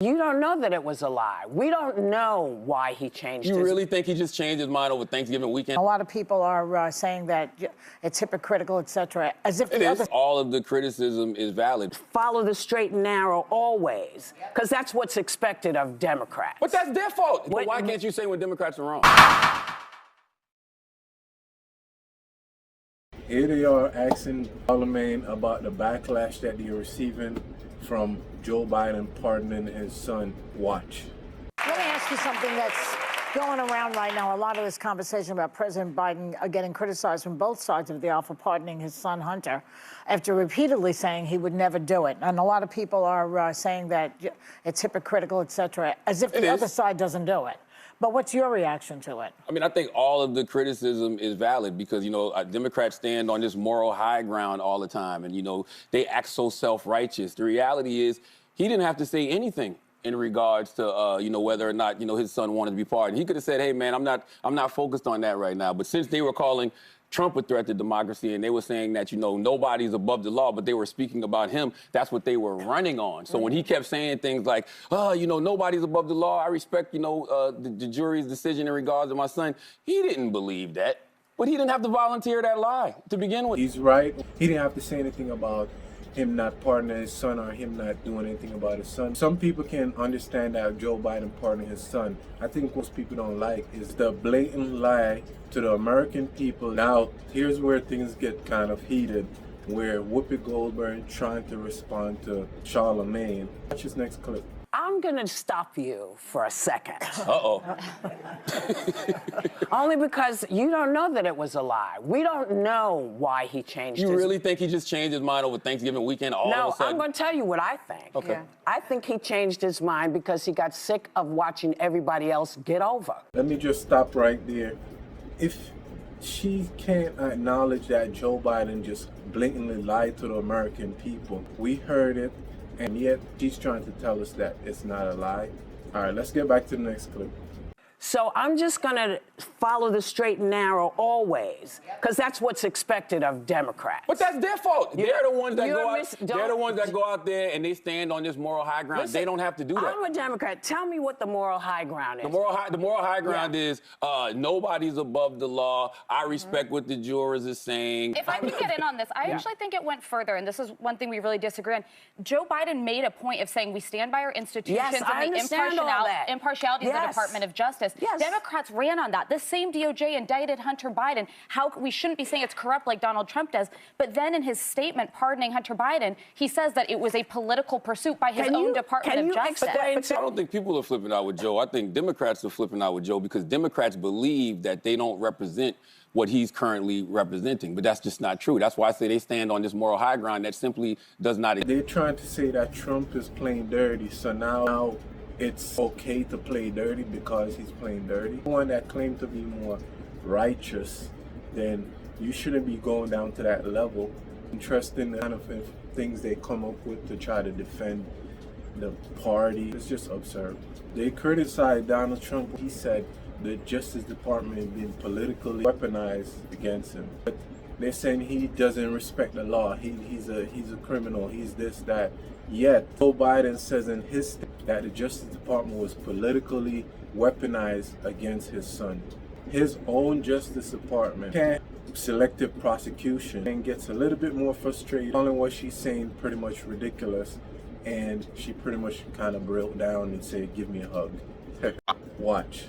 You don't know that it was a lie. We don't know why he changed You really think he just changed his mind over Thanksgiving weekend? A lot of people are saying that it's hypocritical, etc., as if It is. All of the criticism is valid. Follow the straight and narrow always, because that's what's expected of Democrats. But that's their fault. But why can't you say when Democrats are wrong? Here they are asking Charlamagne about the backlash that they're receiving from Joe Biden pardoning his son. Watch. Let me ask you something that's going around right now. A lot of this conversation about President Biden getting criticized from both sides of the aisle for pardoning his son Hunter after repeatedly saying he would never do it. And a lot of people are saying that it's hypocritical, etc., as if the other side doesn't do it. But what's your reaction to it? I mean, I think all of the criticism is valid because, you know, Democrats stand on this moral high ground all the time. And, you know, they act so self-righteous. The reality is he didn't have to say anything in regards to, you know, whether or not, you know, his son wanted to be pardoned. He could have said, hey, man, I'm not focused on that right now. But since they were calling Trump a threat to democracy, and they were saying that, you know, nobody's above the law, but they were speaking about him. That's what they were running on. So when he kept saying things like, oh, you know, nobody's above the law, I respect, you know, the jury's decision in regards to my son, he didn't believe that. But he didn't have to volunteer that lie to begin with. He's right. He didn't have to say anything about him not pardoning his son or him not doing anything about his son. Some people can understand that Joe Biden pardoning his son. I think most people don't like is the blatant lie to the American people. Now, here's where things get kind of heated, where Whoopi Goldberg trying to respond to Charlamagne. Watch this next clip. I'm going to stop you for a second. Uh-oh. Only because you don't know that it was a lie. We don't know why he changed his mind. You really think he just changed his mind over Thanksgiving weekend all of a sudden? No, I'm going to tell you what I think. Okay. Yeah. I think he changed his mind because he got sick of watching everybody else get over. Let me just stop right there. If she can't acknowledge that Joe Biden just blatantly lied to the American people, we heard it, and yet she's trying to tell us that it's not a lie. All right, let's get back to the next clip. So I'm just going to follow the straight and narrow always, because that's what's expected of Democrats. But that's their fault. They're the ones that go out. They're They're the ones that go out there and they stand on this moral high ground. Listen, they don't have to do that. I'm a Democrat. Tell me what the moral high ground is. The moral high ground is nobody's above the law. I respect what the jurors are saying. If I can get in on this, I actually think it went further, and this is one thing we really disagree on. Joe Biden made a point of saying we stand by our institutions and the impartiality of the Department of Justice. Yes. Democrats ran on that. The same DOJ indicted Hunter Biden. How we shouldn't be saying it's corrupt like Donald Trump does. But then in his statement pardoning Hunter Biden, he says that it was a political pursuit by his own Department of Justice. I don't think people are flipping out with Joe. I think Democrats are flipping out with Joe because Democrats believe that they don't represent what he's currently representing. But that's just not true. That's why I say they stand on this moral high ground that simply does not exist. They're trying to say that Trump is playing dirty, so now it's okay to play dirty because he's playing dirty. One that claimed to be more righteous, then you shouldn't be going down to that level. Interesting kind of things they come up with to try to defend the party. It's just absurd. They criticized Donald Trump. He said the Justice Department being politically weaponized against him. But they're saying he doesn't respect the law. He's a criminal. He's this, that. Yet, Joe Biden says in his statement that the Justice Department was politically weaponized against his son. His own Justice Department can't selective prosecution and gets a little bit more frustrated. Only what she's saying pretty much ridiculous, and she pretty much kind of broke down and said, "Give me a hug." Watch.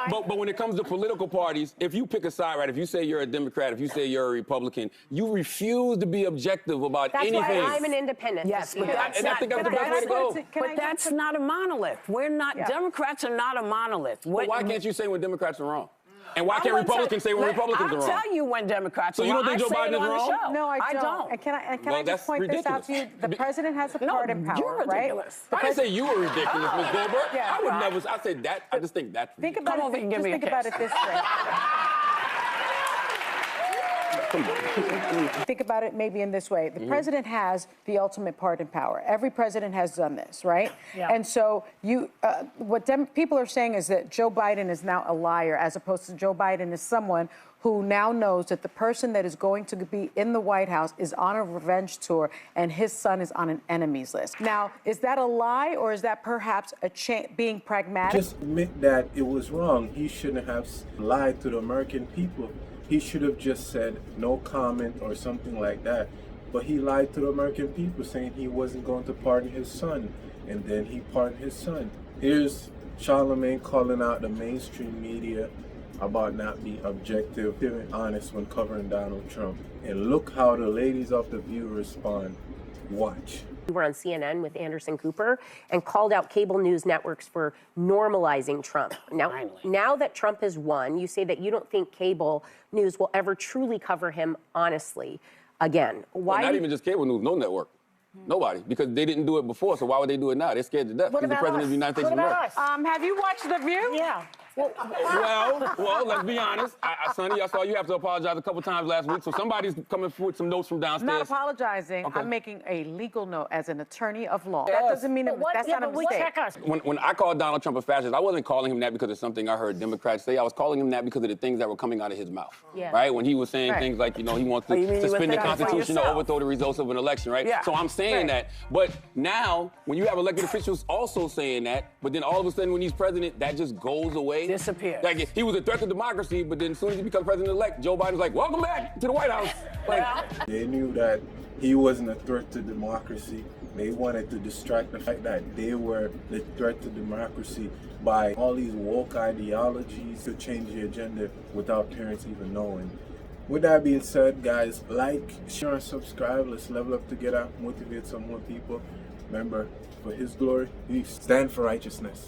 But when it comes to political parties, if you pick a side, right, if you say you're a Democrat, if you say you're a Republican, you refuse to be objective about anything. That's why I'm an independent. Yes, but I think that's the best way to go. But that's not a monolith. We're not, Democrats are not a monolith. But why can't you say when Democrats are wrong? And why can't Republicans say when Republicans are wrong? I'll tell you when Democrats are wrong. So you don't think Joe Biden is wrong? No, I don't. And can I just point this out to you? The president has a pardon power, you're ridiculous. I didn't say you were ridiculous, Ms. Goldberg. Yeah, I would never. I said that. I just think that's ridiculous. Think about it this way. Think about it maybe in this way. The president has the ultimate pardon power. Every president has done this, right? Yeah. And so what people are saying is that Joe Biden is now a liar, as opposed to Joe Biden is someone who now knows that the person that is going to be in the White House is on a revenge tour and his son is on an enemies list. Now, is that a lie or is that perhaps being pragmatic? Just admit that it was wrong. He shouldn't have lied to the American people. He should have just said no comment or something like that. But he lied to the American people saying he wasn't going to pardon his son. And then he pardoned his son. Here's Charlamagne calling out the mainstream media about not being objective and honest when covering Donald Trump. And look how the ladies of The View respond. Watch. We were on CNN with Anderson Cooper and called out cable news networks for normalizing Trump. Now that Trump has won, you say that you don't think cable news will ever truly cover him honestly again. Why? Well, not even just cable news, no network. Nobody, because they didn't do it before, so why would they do it now? They're scared to death. He's the president of the United States of America. Have you watched The View? Yeah. Well, let's be honest. Sonny, I saw you have to apologize a couple times last week, so somebody's coming forward with some notes from downstairs. Not apologizing. Okay. I'm making a legal note as an attorney of law. Yes. That doesn't mean that's not a mistake. Check us. When I called Donald Trump a fascist, I wasn't calling him that because of something I heard Democrats say. I was calling him that because of the things that were coming out of his mouth. Yeah. Right? When he was saying things like, he wants to you mean you suspend the went for Constitution to yourself? overthrow the results of an election, right? Yeah. So I'm saying that. But now, when you have elected officials also saying that, but then all of a sudden when he's president, that just goes away. Disappears. Like, he was a threat to democracy, but then as soon as he becomes president-elect, Joe Biden's like, welcome back to the White House. Like, They knew that he wasn't a threat to democracy. They wanted to distract the fact that they were the threat to democracy by all these woke ideologies to change the agenda without parents even knowing. With that being said, guys, like, share, and subscribe. Let's level up together, motivate some more people. Remember, for his glory, we stand for righteousness.